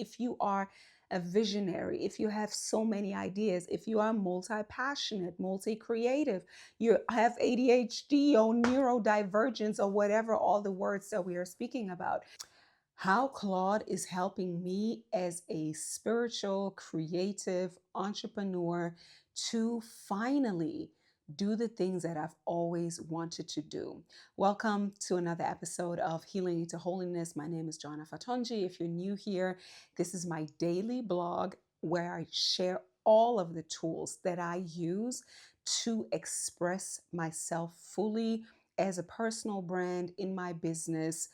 if you are a visionary, if you have so many ideas, if you are multi-passionate, multi-creative, you have ADHD or neurodivergence or whatever all the words that we are speaking about. How Claude is helping me as a spiritual, creative entrepreneur to finally do the things that I've always wanted to do. Welcome to another episode of Healing into Holiness. My name is Joana Fatondji. If you're new here, this is my daily blog where I share all of the tools that I use to express myself fully as a personal brand in my business,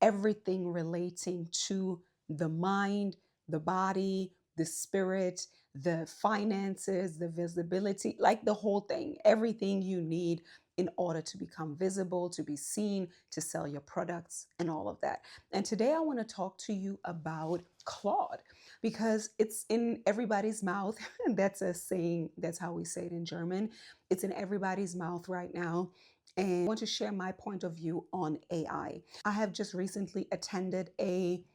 everything relating to the mind, the body, the spirit, the finances, the visibility, like the whole thing, everything you need in order to become visible, to be seen, to sell your products, and all of that. And today I want to talk to you about Claude because it's in everybody's mouth. That's a saying, that's how we say it in German. It's in everybody's mouth right now. And I want to share my point of view on AI. I have just recently attended a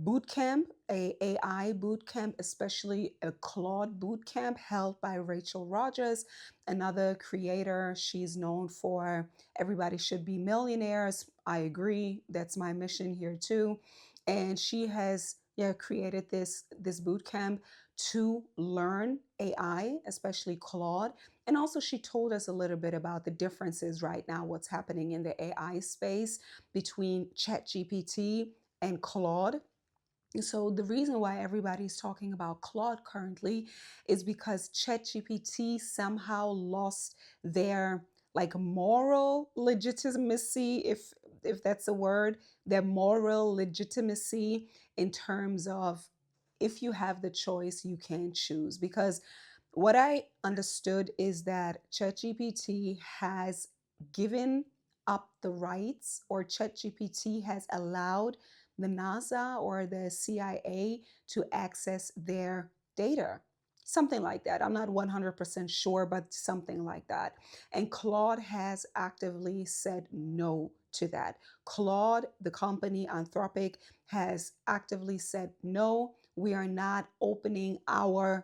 boot camp, a AI boot camp, especially a Claude boot camp held by Rachel Rogers, another creator. She's known for Everybody Should Be Millionaires. I agree. That's my mission here too. And she has created this boot camp to learn AI, especially Claude. And also she told us a little bit about the differences right now, what's happening in the AI space between ChatGPT and Claude. So the reason why everybody's talking about Claude currently is because ChatGPT somehow lost their like moral legitimacy, if that's a word, their moral legitimacy in terms of if you have the choice, you can choose. Because what I understood is that ChatGPT has given up the rights, or ChatGPT has allowed the NASA or the CIA to access their data. Something like that. I'm not 100% sure, but something like that. And Claude has actively said no to that. Claude, the company Anthropic, has actively said no. We are not opening a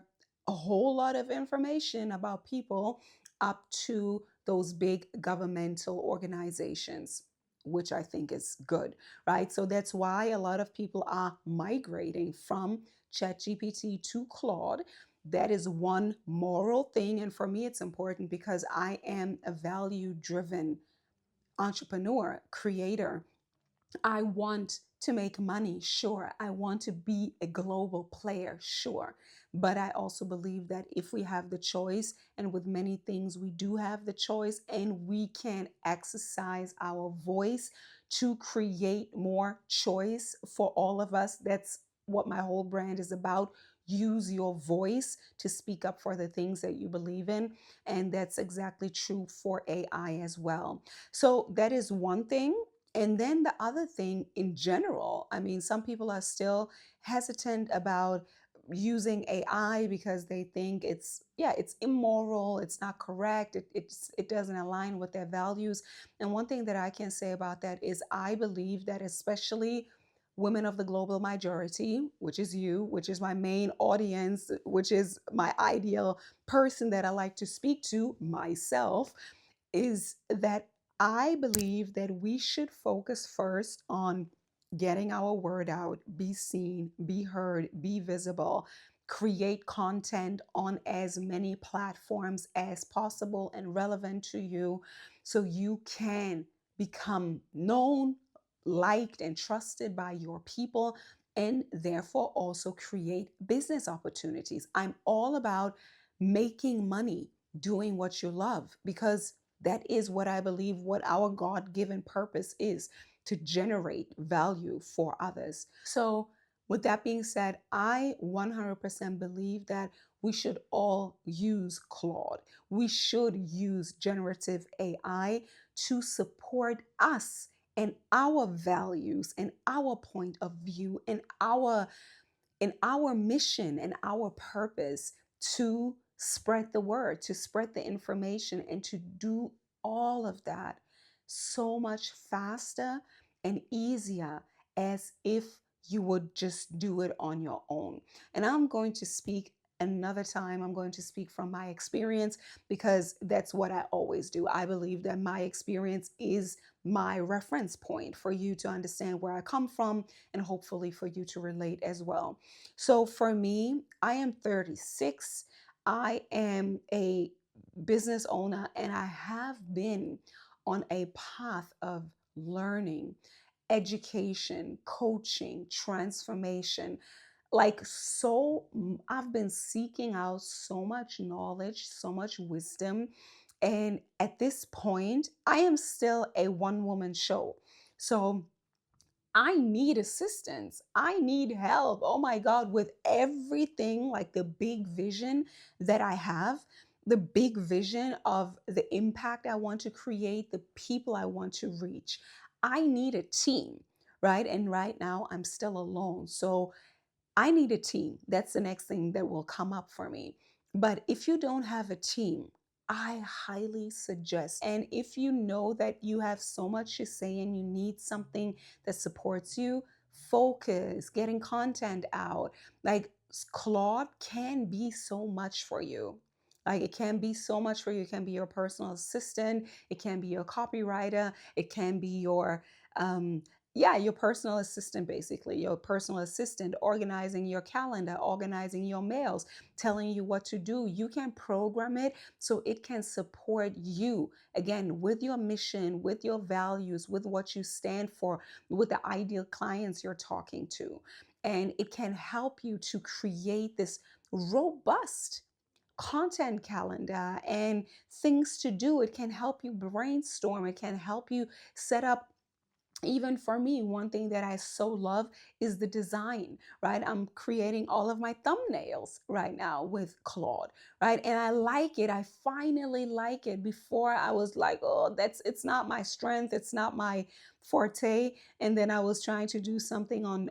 whole lot of information about people up to those big governmental organizations, which I think is good, right? So that's why a lot of people are migrating from ChatGPT to Claude. That is one moral thing. And for me, it's important because I am a value driven entrepreneur, creator. I want to make money, sure. I want to be a global player, sure. But I also believe that if we have the choice, and with many things we do have the choice, and we can exercise our voice to create more choice for all of us. That's what my whole brand is about. Use your voice to speak up for the things that you believe in. And that's exactly true for AI as well. So that is one thing. And then the other thing in general, I mean, some people are still hesitant about using AI because they think it's immoral, it's not correct, it doesn't align with their values. And one thing that I can say about that is I believe that especially women of the global majority, which is you, which is my main audience, which is my ideal person that I like to speak to, myself, is that I believe that we should focus first on getting our word out, be seen, be heard, be visible, create content on as many platforms as possible and relevant to you so you can become known, liked, and trusted by your people, and therefore also create business opportunities. I'm all about making money doing what you love, because that is what I believe what our God-given purpose is, to generate value for others. So with that being said, I 100% believe that we should all use Claude. We should use generative AI to support us and our values and our point of view and our mission and our purpose to spread the word, to spread the information, and to do all of that so much faster and easier as if you would just do it on your own. And I'm going to speak another time, I'm going to speak from my experience because that's what I always do. I believe that my experience is my reference point for you to understand where I come from and hopefully for you to relate as well. So for me, I am 36. I am a business owner and I have been on a path of learning, education, coaching, transformation. I've been seeking out so much knowledge, so much wisdom. And at this point, I am still a one woman show. So I need assistance. I need help. Oh my God, with everything, like the big vision that I have, the big vision of the impact I want to create, the people I want to reach. I need a team, right? And right now I'm still alone. So I need a team. That's the next thing that will come up for me. But if you don't have a team, I highly suggest. And if you know that you have so much to say and you need something that supports you, focus, getting content out. Like Claude can be so much for you. Like it can be so much for you. It can be your personal assistant. It can be your copywriter. It can be um, your personal assistant, basically your personal assistant organizing your calendar, organizing your mails, telling you what to do. You can program it so it can support you again with your mission, with your values, with what you stand for, with the ideal clients you're talking to. And it can help you to create this robust content calendar and things to do. It can help you brainstorm, it can help you set up. Even for me, one thing that I so love is the design, right? I'm creating all of my thumbnails right now with Claude, right? And I like it. I finally like it. Before I was like, oh, it's not my strength, it's not my forte. And then I was trying to do something on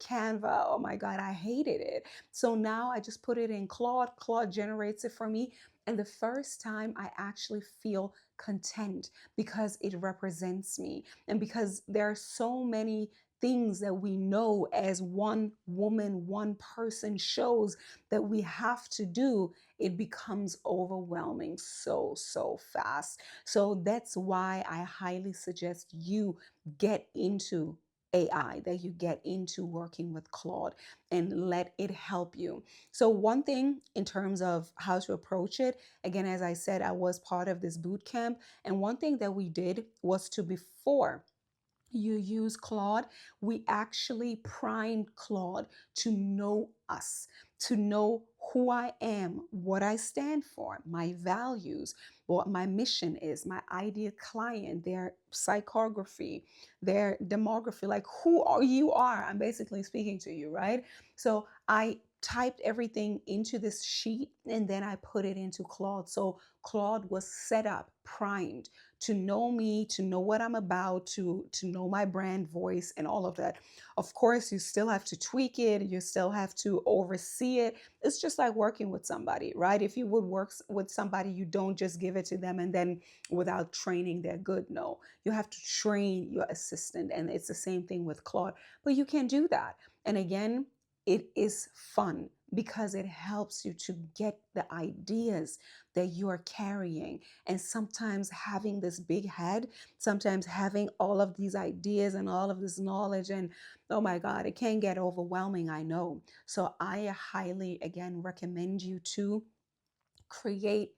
Canva. Oh my God, I hated it. So now I just put it in Claude. Claude generates it for me. And the first time I actually feel content because it represents me and because there are so many things that we know as one woman, one person shows that we have to do, it becomes overwhelming so fast. So that's why I highly suggest you get into AI, that you get into working with Claude and let it help you. So, one thing in terms of how to approach it, again, as I said, I was part of this boot camp. And one thing that we did was to, before you use Claude, we actually primed Claude to know us, to know who I am, what I stand for, my values, what my mission is, my ideal client, their psychography, their demography, like who are you are. I'm basically speaking to you, right? So I typed everything into this sheet and then I put it into Claude. So Claude was set up, primed to know me, to know what I'm about, to know my brand voice and all of that. Of course, you still have to tweak it, you still have to oversee it. It's just like working with somebody, right? If you would work with somebody, you don't just give it to them and then without training they're good. No, you have to train your assistant, and it's the same thing with Claude. But you can do that. And again, it is fun because it helps you to get the ideas that you are carrying. And sometimes having this big head, sometimes having all of these ideas and all of this knowledge, and oh my God, it can get overwhelming, I know. So I highly, again, recommend you to create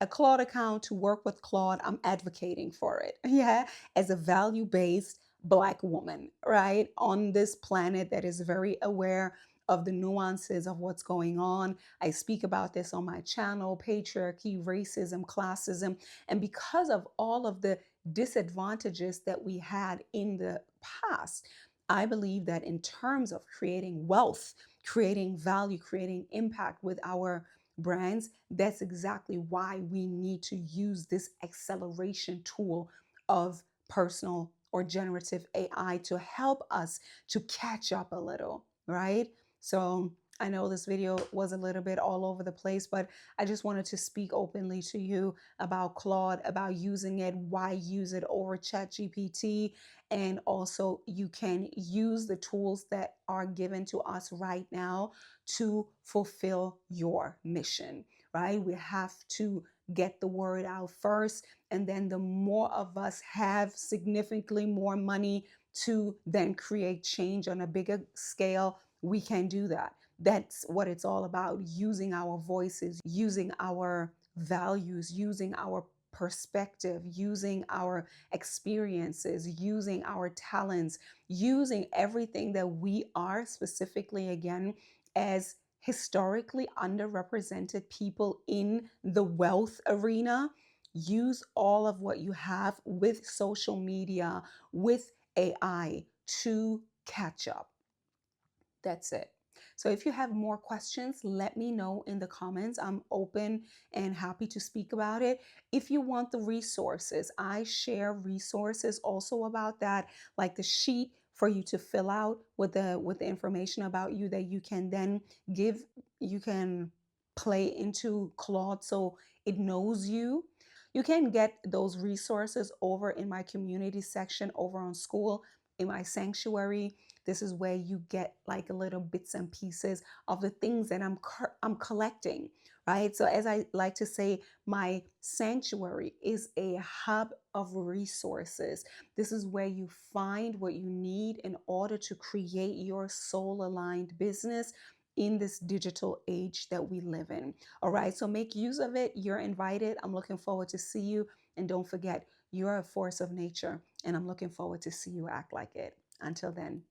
a Claude account, to work with Claude. I'm advocating for it. Yeah, as a value based Black woman, right? On this planet that is very aware of the nuances of what's going on. I speak about this on my channel: patriarchy, racism, classism. And because of all of the disadvantages that we had in the past, I believe that in terms of creating wealth, creating value, creating impact with our brands, that's exactly why we need to use this acceleration tool of personal or generative AI to help us to catch up a little, right? So I know this video was a little bit all over the place, but I just wanted to speak openly to you about Claude, about using it, why use it over ChatGPT, and also you can use the tools that are given to us right now to fulfill your mission, right? We have to get the word out first, and then the more of us have significantly more money to then create change on a bigger scale, we can do that. That's what it's all about, using our voices, using our values, using our perspective, using our experiences, using our talents, using everything that we are, specifically again as historically underrepresented people in the wealth arena. Use all of what you have with social media, with AI, to catch up. That's it. So if you have more questions, let me know in the comments. I'm open and happy to speak about it. If you want the resources, I share resources also about that, like the sheet for you to fill out with the information about you that you can then give, you can play into Claude so it knows you. You can get those resources over in my community section over on school, in my sanctuary. This is where you get like a little bits and pieces of the things that I'm collecting, right? So as I like to say, my sanctuary is a hub of resources. This is where you find what you need in order to create your soul aligned business in this digital age that we live in. All right, so make use of it. You're invited. I'm looking forward to see you. And don't forget, you're a force of nature, and I'm looking forward to see you act like it. Until then,